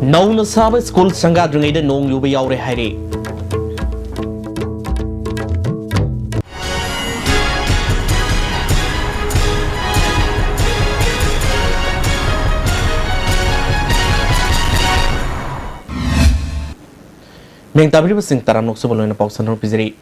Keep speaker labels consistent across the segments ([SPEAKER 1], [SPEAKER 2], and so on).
[SPEAKER 1] नौना साब स्कूल संगाद्रिङैदा नों युबा याउरे हाइरे मेंग ताबिरिब सिंह ताराम सुबलोइना पाउसन पिजरी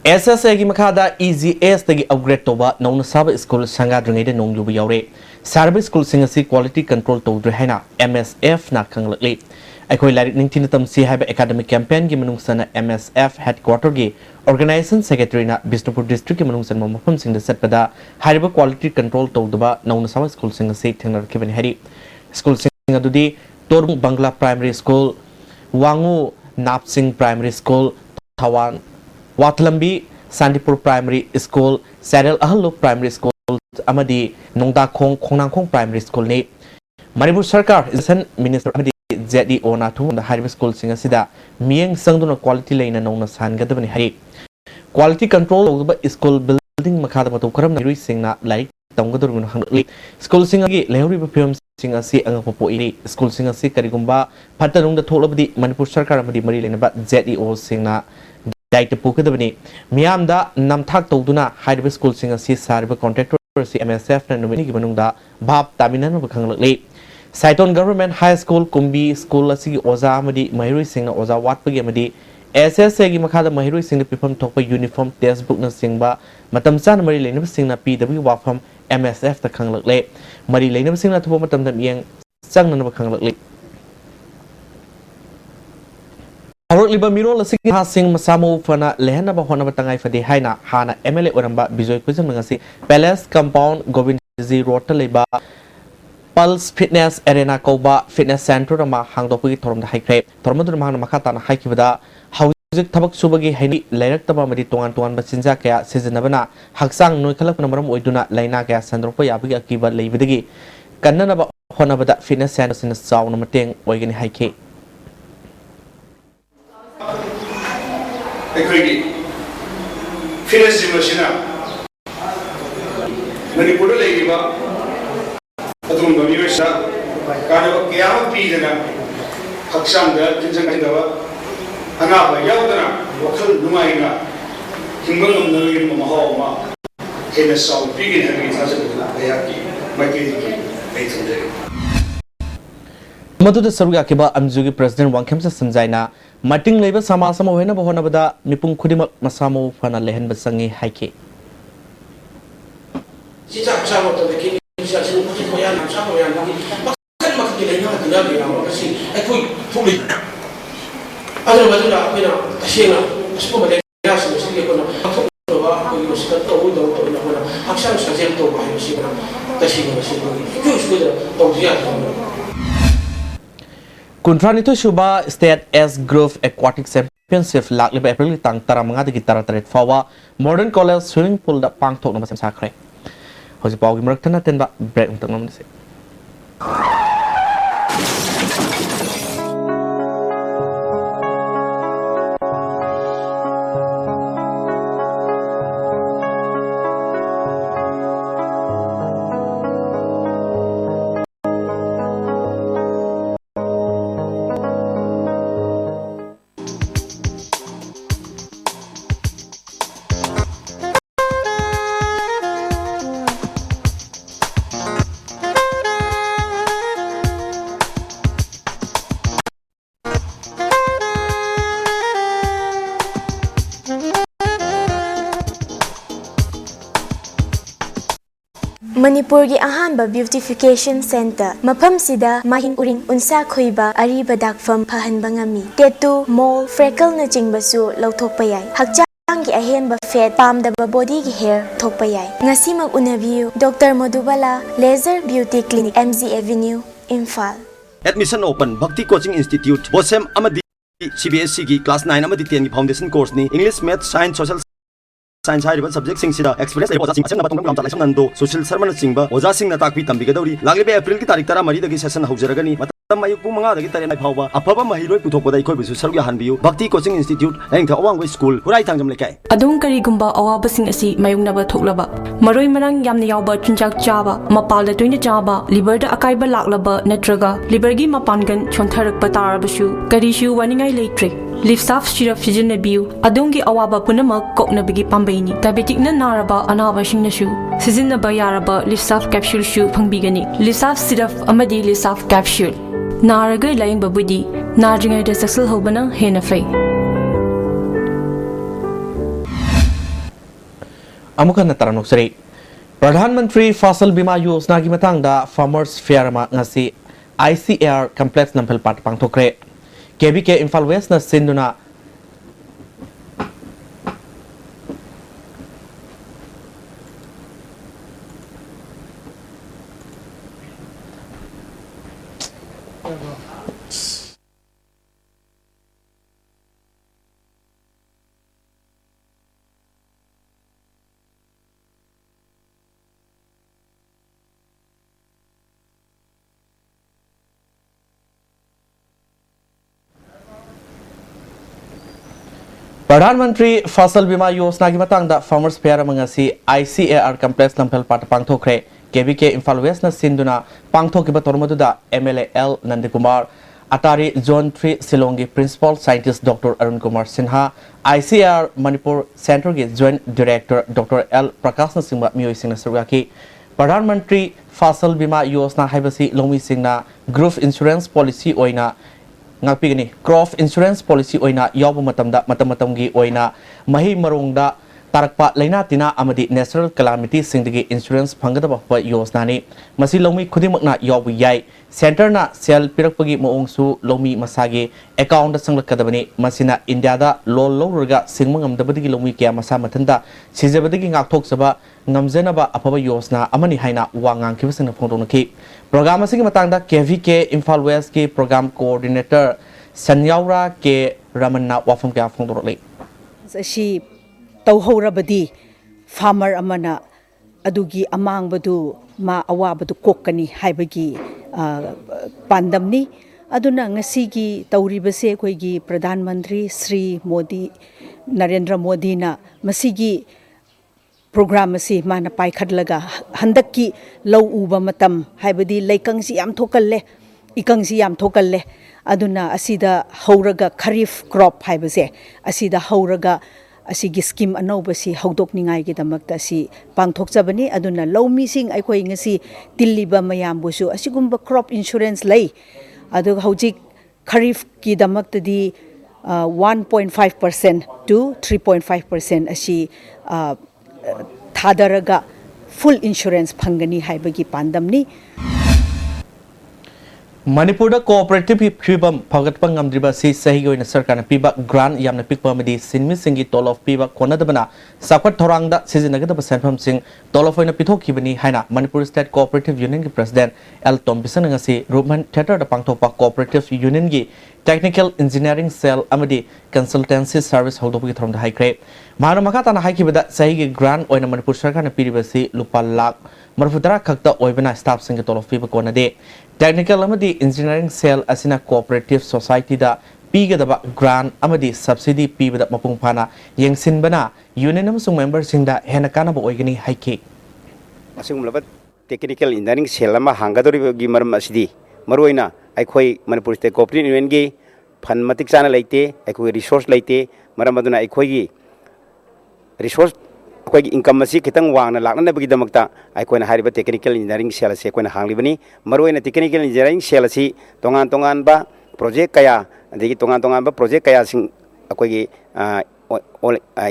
[SPEAKER 1] SSA की मखादा EGS तगी अपग्रेड तोबा नौना साब स्कूल संगाद्रिङैदा नों युबा याउरे सार्वे स्कूल सिंह असि क्वालिटी कंट्रोल तौद्रे हाइना MSF ना खंगलकले अखोई लाइक निंगथिन तमसी हाइबा एकेडमिक कैंपेन की मनुंगसना MSF हेडक्वार्टर की ऑर्गेनाइजेशन सेक्रेटरी ना बिष्णुपुर डिस्ट्रिक्ट की मनुंगसन मफम सिंह सतपदा हाइबा क्वालिटी कंट्रोल तौदबा नौना साब स्कूल सिंह असि थेंगनरखिबनि हारि स्कूल सिंह अदुदी तोरमुंग बंगला प्राइमरी स्कूल वांगू नापसिंग प्राइमरी स्कूल थवान वाथलंबी सांदीपुर प्राइमरी स्कूल सैरल अहलो प्राइमरी स्कूल अमदी नोंदाखोंग खोंगनांखोंग प्राइमरी स्कूल ने मणिपुर सरकार एजुकेशन मिनिस्टर अमदी ZDO ना थुंग हाइब स्कूल सिंह असिदा मियंग संगदुना क्वालिटी लेना नौना सानगदबनि हारि क्वालिटी कंट्रोल तौदबा स्कूल बिल्डिंग मखादा मतौ करम निरुई सिंगना लाइक तंगदुरगुन हंगली स्कूल सिंह की लेहरिबा फिल्म सिंह असि अंगपो पोइरी स्कूल सिंह असि करिगुंबा फतनुंग थोलबदी मणिपुर सरकार अमदी मरी लेनबा ZDO सिंगना दायित्व पुगदबनी मियामदा नमथाक तौदुना हाइब स्कूल सिंह असि सारिबा कॉन्ट्रैक्टर से MSF ना नुमिनी की मनुंगदा भाप तामिननबा खंगलकले Saiton government high school Kumbi school असि ओजा अमदी महिरुई सिंह ओजा वाटपगी अमदी SSA की मखादा महिरुई सिंह पिफम थोकपा यूनिफॉर्म टेक्स्ट बुक ना सिंगबा मतम चान मरी लेनबा सिंगना पीदबी वाफम MSF ता खंगलकले मरी लेनबा सिंगना थोबा मतम दा मियंग चंगनबा खंगलकले हौरलिबा मिरोल असि हा सिंह मसामो फना लेहनबा होनबा तंगाई फदे हाइना हाना MLA ओरंबा बिजोय कुजम नंगसी पैलेस कंपाउंड गोविंदजी रोड ता लेबा पल्स फिटनेस एरेना कोबा फिटनेस सेंटर मा हांगदोपगी थोरमदा हाइख्रे थोरमदुन मांगना मखाताना हाइखिबदा हौजिक थबक सुबगी हैनि लेरक्तबा मदि तोंगान तोंगान बचिनजा कया सिजनबना हक्सांग नोइखलकना मरम ओइदुना लाइना कया संद्रोपा याबगी अकीबा लेबिदगी कन्ननबा होनबदा फिटनेस सेंटर सिन साउन मतेंग ओइगनि हाइखे
[SPEAKER 2] अखोई फिटनेस जिमसिना मणिपुर लेगिबा अदुम बमिवेसा कानबा कयाम पीदना हक्सांग तिनजंगदबा अनाबा यावदना वखल नुमाइना हिंगल नमनगी महावमा हेना साउ पीगिन हबी थाजबला अयाकी मकेदी पैथुदे
[SPEAKER 1] मधुद सरुगा केबा अमजुगी प्रेसिडेंट वांगखेमसा संजाइना मटिंग लेबा समाज सम होइना बहोनबदा मिपुंग खुदिमक मसामो फना लेहनबा संगी हाइके
[SPEAKER 3] सिजा चामो तो देखि सिजा सिनु खुदि खोया नाम सामो या नाम मखन मखन लेना दिना बिना मकसि अखोई थुलि अदर मजुना बिना तसेना असको मले यास सिगे कोना अथोबा कोइ मसिका तो दो तो ना अक्सर सजेल तो बाहि सिगना तसेना सिगो जो सुदरा तो जिया
[SPEAKER 1] कुंट्रानितो शुबा स्टेट एस ग्रोव एक्वाटिक चैंपियनशिप लाकलिबा एप्रिल तांग 15 तरह फावा मॉडर्न कॉलेज स्विमिंग पूल दा पांगथोकना मसम साखरे हौजि पावगी मरक्तना तेनबा ब्रेक तंगनमसे
[SPEAKER 4] मणिपुर की अहानबा ब्यूटिफिकेशन सेंटर मफम सिदा माहिन उरिंग उनसा खोइबा अरीबा दागफम फहनबा ngami टेटू मोल फ्रेकल न चिंगबसु लौथोकपा याय हक्चांग की अहेनबा फेट पामदबा बॉडी की हेयर थोकपा याय ngasimak unabiu doctor Madhubala laser beauty clinic MG avenue Imphal
[SPEAKER 5] admission open Bhakti coaching institute बोसेम अमदी CBSE की क्लास 9 अमदी 10 की फाउंडेशन कोर्स नि English math science social science हाइबा सब्जेक्ट सिंग सिदा एक्सपीरियंस लेबो जासिंग असंग नबतोंग ग्राम लाइसम नंदो सोशल सर्मन सिंगबा ओजा सिंग ना ताकपी तंबिगदौरी लागलेबे एप्रिल की तारीख 13 दगी session हौजरगनी Mayuk Pumanga Taren Power, a Papa Mahiro Putopa Kobisu Saruya Hanbiu, Bhakti Coaching Institute, and Awangway School, Hurai Tangam Leke.
[SPEAKER 6] Adung Karigumba awabasing asi mayungnaba thoklaba maroi marang yamna yawba chunjak chaba mapalda toina chaba liverda akaiba laklaba natraga livergi mapangan chontharakpa tarabasu karishu waningai leitre lifsaf syrup sijinabiu adungi awaba punamak koknabigi pambaini diabetic na naraba anaba singnasu sizinaba yaraba lifsaf capsule shu phangbigani lifsaf syrup amadi lifsaf capsule naraga laing babudi narjingai da saksal hobana hena fai
[SPEAKER 1] Amukan na taranok sari. Pradhan Mantri Fasal Bima Yojana ki matang da Farmers Fair ma ngasi ICAR Complex Nampel Pat pangthokre. KBK Imphal West na sinduna Pradhan Mantri Fasal Bima Yojana ki matang da Farmers Fair ma ngasi ICAR Complex Nampel Pat pangthokre. KBK Imphal West na sinduna pangthokiba tormadu da MLAL Nandikumar Atari Zone 3 Silongi Principal Scientist Dr. Arun Kumar Sinha, ICAR Manipur Center ki Joint Director Dr. L. Prakash na singba miyoi singna surgaki. Pradhan Mantri Fasal Bima Yojana haibasi lomi singna Group Insurance Policy oina ngapigani crop insurance policy oina yawba matamda matamatamgi oina mahi marongda tarakpa laina tina amadi natural calamity singdagi insurance phangadaba pa yojana ni masi lomi khudimakna yawbu yai center na sel pirakpagi moongsu lomi masage account sanglakadabani masina india da lol lowrga singmangamdabadigi lomi kya masa mathanda sijabadigi ngakthok ngamjanaba afaba yojana amani haina wangang kibasina phongdonaki program asigi matangda KVK Imphal West ki program coordinator Sanyaura ke Ramanna wafam kya phongdorli
[SPEAKER 7] ashi tauhorabadi farmer amana adugi amangbadu ma awabadu kokani haibagi pandamni aduna ngasigi tauribase koigi Pradhan Mantri Sri Modi Narendra Modi na masigi program asi mana paikhatlaga handakki low uba matam haibadi leikangsi yam thokalle ikangsi yam thokalle aduna asida hauraga kharif crop haibase asida hauraga asigi scheme anobasi haudokningai gi damakta si pangthokchabani aduna lawmi sing aikoi ngasi tilliba mayambusu asigumba crop insurance lei adu hojik kharif ki damakta di 1.5% to 3.5% asi thadaraga full insurance phangani haibagi pandamni
[SPEAKER 1] Manipur cooperative Pibam Pagatpang Amdriba si Sahigo in a circle Piba Grand Yamna Pikpamadi Sinmi Singi Tol of Piba Konadabana Sakwat Toranga Sizinagata Sanfam Sing Tolofoina Pito Kibani Haina Manipur State Cooperative Union President El Tom Bisanangasi Ruman Tetra the Pangtopa Cooperative Union Gi Technical Engineering Cell Amadi Consultancy Service Holdopi from the High Grade Manamakata Haikibada Sahi Grand Oina Manipur Sarkana Piribasi Lupalak Marfudara Kakta Oibana Staff Singi Tol of Piba Konade Technical Amadi Engineering Cell Asina Cooperative Society da Pigadaba Grant Amadi Subsidy Pibada Mapungpana Yang Sinbana Union among members Sinda Henakana Boigani Haiki
[SPEAKER 8] Asumlabat Technical Engineering Cell Ama Hangadori Gimar Masdi Maruina Aikoi Manipur State Cooperative Union Gi Panmatic Sana Late Aikoi Resource Late Maramaduna Aikoi Resource income masih kita nguang na lakna na bagi damakta ay ko na hariba technical engineering cell si ko na hanglibani maruin na technical engineering cell si tongan ba project kaya digi tongan ba project kaya sing ako gi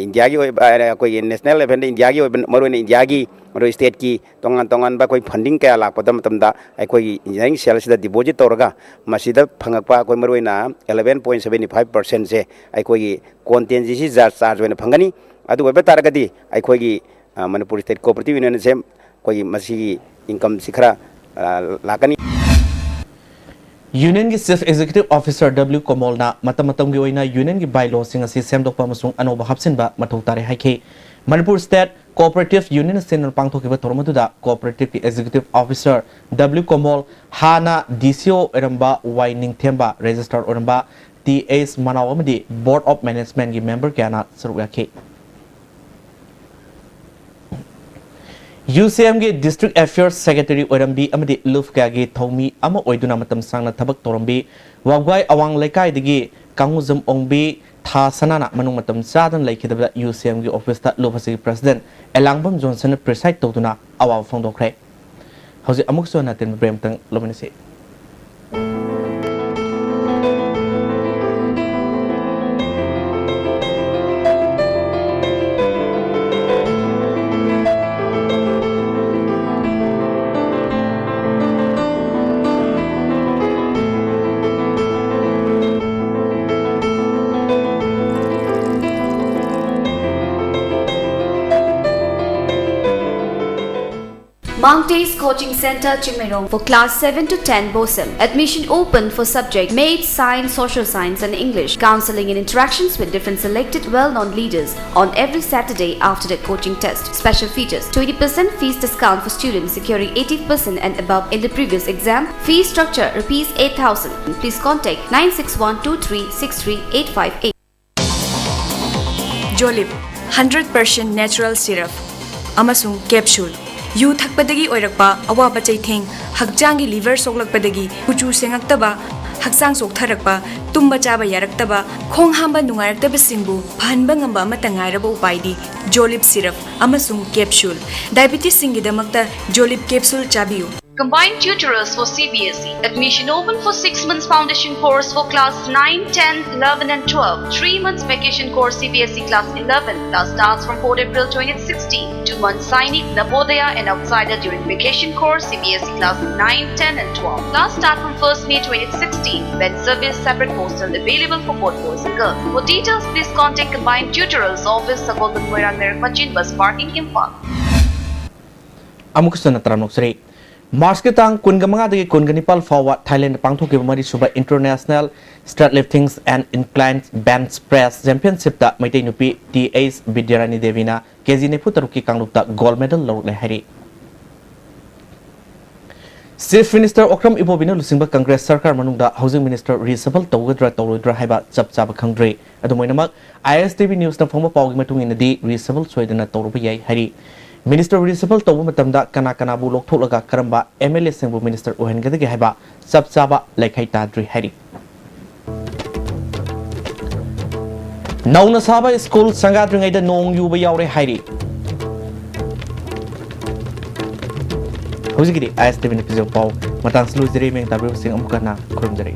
[SPEAKER 8] India gi ako gi national level India gi maruin India gi maruin state ki tongan ba ko funding kaya lak padam tamda ay ko gi engineering cell sida deposit toraga masida phangakpa ko maruin na 11.75% se ay ko gi contingency charge na phangani adu weba taragadi aikoi Manipur State Cooperative Union sem koi masi income sikhra lakani
[SPEAKER 1] Union ki Chief Executive Officer W Komolna matamatam gi oina Union ki bylaw sing asi semdokpa masung anoba hapsin ba mathau tare haike Manipur State Cooperative Union Sin Pangtokiba Tormaduda Cooperative Executive Officer W. Komol Hana DCO Eramba Waining Temba Register Oramba TA's Manawamadi Board of Management member Kana Surwaki. UCM District Affairs Secretary Orambi Amadi Lufkagi Tomi Ama Oidunamatam Sangna Tabak Torombi Wagwai Awang Lekai Digi Kanguzum Ongbi Tha Sanana Manumatam Sadan Lake UCM office Lopasi President Elangbam Johnson preside Totuna Awa Fondokre. How's it Amuxon at the Brampton Luminese?
[SPEAKER 9] Mountai's Coaching Center, Chimirong for Class 7 to 10 BOSEM. Admission open for subject Maths, Science, Social Science and English. Counseling and interactions with different selected well-known leaders on every Saturday after the coaching test. Special features: 20% fees discount for students securing 80% and above in the previous exam. Fee structure ₹8,000. Please contact 96123638858.
[SPEAKER 10] Jolib 100% natural syrup amasung capsule yu thakpadagi oirakpa awaba chaitheng hakjangi liver soklakpadagi kuchu sengakta haksang soktharakpa tumba chaba yaraktaba khong hamba nungaraktaba singbu phanba ngamba amata ngairaba upaidi Jolib syrup amasung capsule diabetes singidamakta Jolib capsule chabiyu.
[SPEAKER 9] Combined tutorials for CBSE. Admission open for 6 months foundation course for class 9, 10, 11 and 12. 3 months vacation course CBSE class 11. Class starts from 4 April 2016. 2 months Sainik, Navodaya and Outsider during vacation course CBSE class 9, 10 and 12. Class start from 1st May 2016. Bed service separate hostel available for both boys and girls. For details, please contact Combined Tutorials Office, Sagodan Moirang Merakmachin Bus Parking Impal.
[SPEAKER 1] Amukusana Tranuksri. March ke tang kungamanga de kunganipal forward Thailand pangthoki mari suba international strut liftings and inclined bench press championship da maitai nupi TA's Vidyarani Devina KG neputaruki kanglupta gold medal lorle hari. Chief Minister Okram Ibobina lusingba Congress Sarkar manungda Housing Minister Resabal Togadra Torudra haiba chapchaba khangdre adumoinamak ISTV News na phongba pawgi matung inadi Resabal soidana toruba yai hari. Minister Resabal Tobu Matamda Kana bu Loktolaga Karamba MLA Singbu Minister Ohengadagi haiba chapchaba laikhai tadri hari. Nauna Saba School Sangadringai da Nong Yuba Yaure hari. Huzigiri ISTV News Pau Matang Slu Ziri Meng Tabu Sing Amukana Kurumjari.